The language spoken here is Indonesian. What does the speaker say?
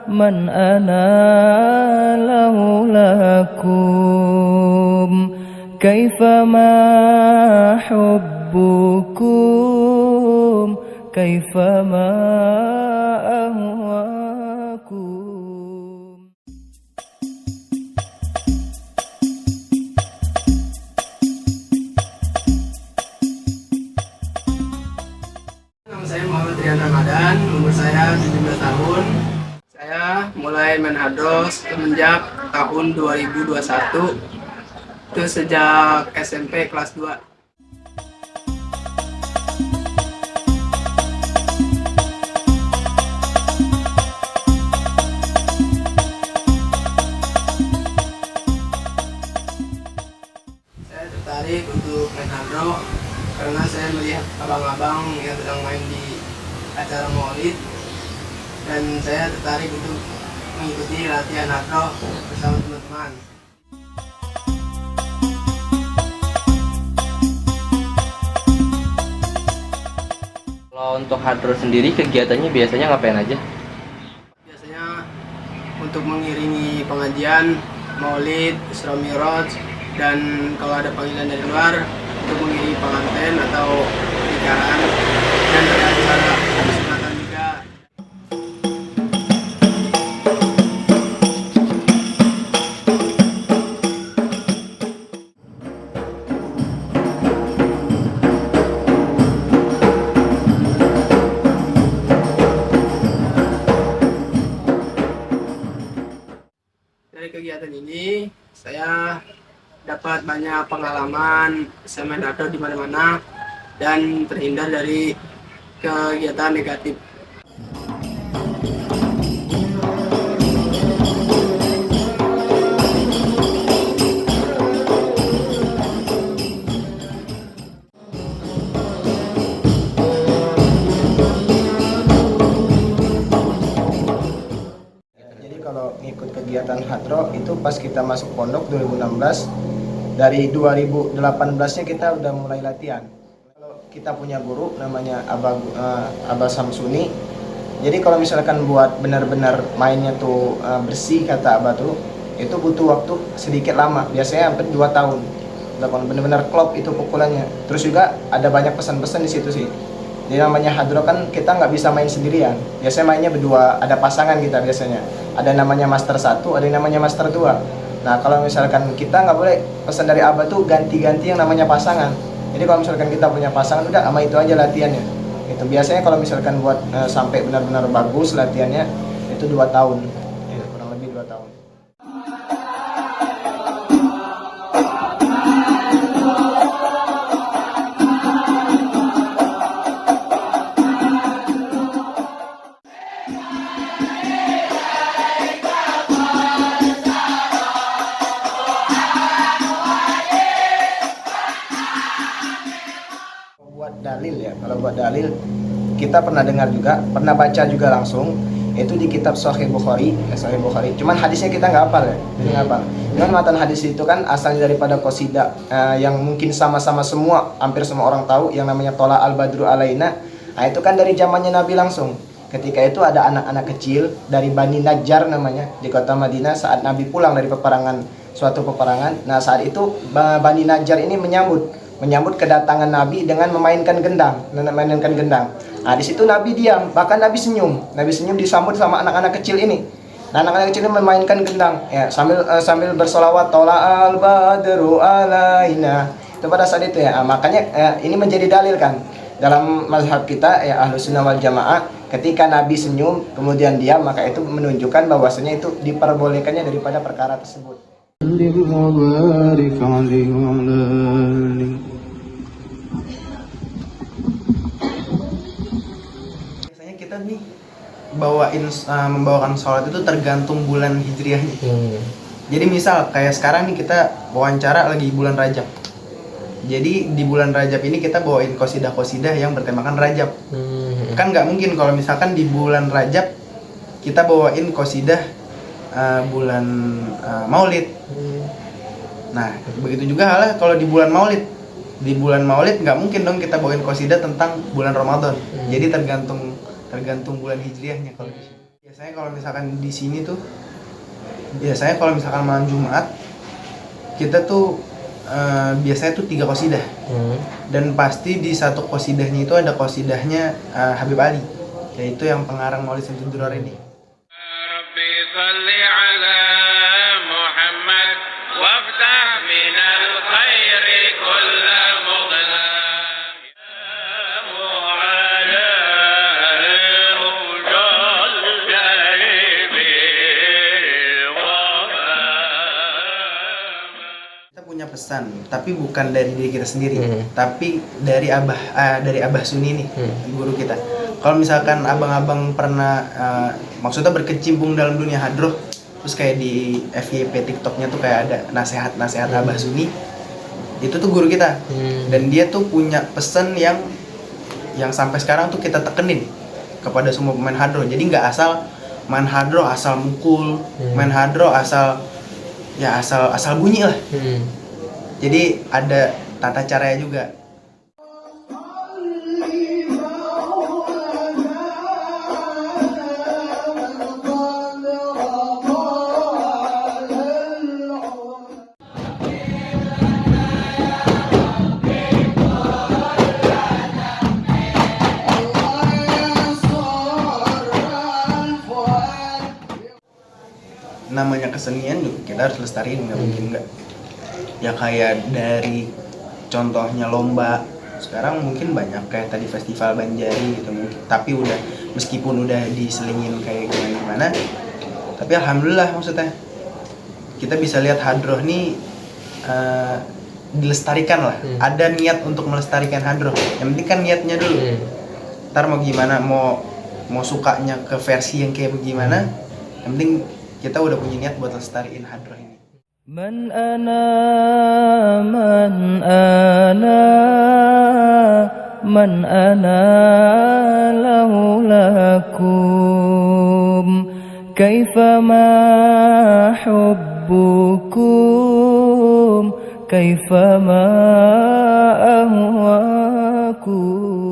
من أنا لولاكم كيفما حبكم كيفما أهواكم. Nama saya Muhammad Rian Ramadan, umur saya 17 tahun. Saya mulai main hadros semenjak tahun 2021, itu sejak SMP kelas 2. Saya tertarik untuk main hadro karena saya melihat abang-abang yang sedang main di acara maulid, dan saya tertarik untuk mengikuti latihan hadro bersama teman-teman. Kalau untuk hadro sendiri kegiatannya biasanya ngapain aja? Biasanya untuk mengiringi pengajian, maulid, Isra Mi'raj, dan kalau ada panggilan dari luar untuk mengiringi pengantin atau pernikahan, dan ada acara sunatan juga. Dari kegiatan ini saya dapat banyak pengalaman, saya main hadro di mana-mana dan terhindar dari kegiatan negatif. Jadi kalau ngikut kegiatan hadro itu pas kita masuk pondok 2016, dari 2018-nya kita udah mulai latihan. Kalau kita punya guru namanya Abah Samsuni. Jadi kalau misalkan buat benar-benar mainnya tuh bersih kata Abah tuh, itu butuh waktu sedikit lama, biasanya hampir 2 tahun. Benar-benar klop itu pukulannya. Terus juga ada banyak pesan-pesan di situ sih. Jadi namanya hadro kan kita nggak bisa main sendirian. Biasanya mainnya berdua, ada pasangan kita biasanya. Ada namanya master 1, ada yang namanya master 2. Nah kalau misalkan kita nggak boleh, pesan dari Abah tuh ganti-ganti yang namanya pasangan. Jadi kalau misalkan kita punya pasangan udah sama itu aja latihannya. Itu biasanya kalau misalkan buat sampai benar-benar bagus latihannya itu 2 tahun. Ya, kurang lebih 2 tahun. Buat dalil ya, kalau buat dalil kita pernah dengar juga, pernah baca juga langsung, itu di kitab Sahih Bukhari, Sahih Bukhari. Cuman hadisnya kita nggak hafal ya, jadi nggak hafal. Cuman matan hadis itu kan asalnya daripada qasidah yang mungkin sama-sama semua, hampir semua orang tahu, yang namanya Tola al-Badru alaina. Nah itu kan dari zamannya Nabi langsung. Ketika itu ada anak-anak kecil dari Bani Najjar namanya di kota Madinah saat Nabi pulang dari suatu peperangan. Nah saat itu Bani Najjar ini menyambut kedatangan Nabi dengan memainkan gendang. Nah di situ Nabi diam, bahkan Nabi senyum disambut sama anak-anak kecil ini. Nah anak-anak kecil ini memainkan gendang, ya sambil bersolawat Tola al-Badru alaina. Itu pada saat itu ya. Nah, makanya ini menjadi dalil kan dalam mazhab kita ya Ahlus Sunnah wal Jamaah, ketika Nabi senyum kemudian diam, maka itu menunjukkan bahwasanya itu diperbolehkannya daripada perkara tersebut. Biasanya kita nih membawakan sholat itu tergantung bulan hijriahnya. Jadi misal kayak sekarang nih kita wawancara lagi bulan Rajab. Jadi di bulan Rajab ini kita bawain qasidah-qasidah yang bertemakan Rajab. Kan nggak mungkin kalau misalkan di bulan Rajab kita bawain qasidah bulan Maulid. Nah begitu juga halnya kalau di bulan Maulid Di bulan Maulid nggak mungkin dong kita bawain qasidah tentang bulan Ramadan. Jadi tergantung bulan hijriahnya kalau di sini. Biasanya kalau misalkan di sini tuh kalau misalkan malam Jumat kita tuh biasanya tuh 3 qasidah. Dan pasti di satu qasidahnya itu ada qasidahnya Habib Ali, yaitu yang pengarang Maulid Syamsuddin Durar ini. Rabbi salli ala Muhammad waftah minal khairi kulla mudlam ya mu'ala rujal jalibi Kita punya pesan, tapi bukan dari diri kita sendiri, tapi dari Abah Suni nih, guru kita. Kalau misalkan abang-abang pernah maksudnya berkecimpung dalam dunia hadroh, terus kayak di FYP TikToknya tuh kayak ada nasihat-nasihat Abah Suni, itu tuh guru kita. Dan dia tuh punya pesan yang sampai sekarang tuh kita tekenin kepada semua pemain hadroh. Jadi nggak asal main hadroh asal mukul, main hadroh asal bunyi lah. Jadi ada tata caranya juga. Namanya kesenian kita harus lestariin, nggak mungkin nggak. Ya kayak dari contohnya lomba, sekarang mungkin banyak kayak tadi festival Banjari gitu mungkin, tapi meskipun udah diselingin kayak gimana, tapi alhamdulillah maksudnya kita bisa lihat hadroh nih dilestarikan lah. Ada niat untuk melestarikan hadroh, yang penting kan niatnya dulu. Ntar mau gimana, mau sukanya ke versi yang kayak bagaimana, yang penting kita udah punya niat buat lestariin hadroh ini. Man ana laulakum kaifa ma hubbukum kaifa ma ahwakum.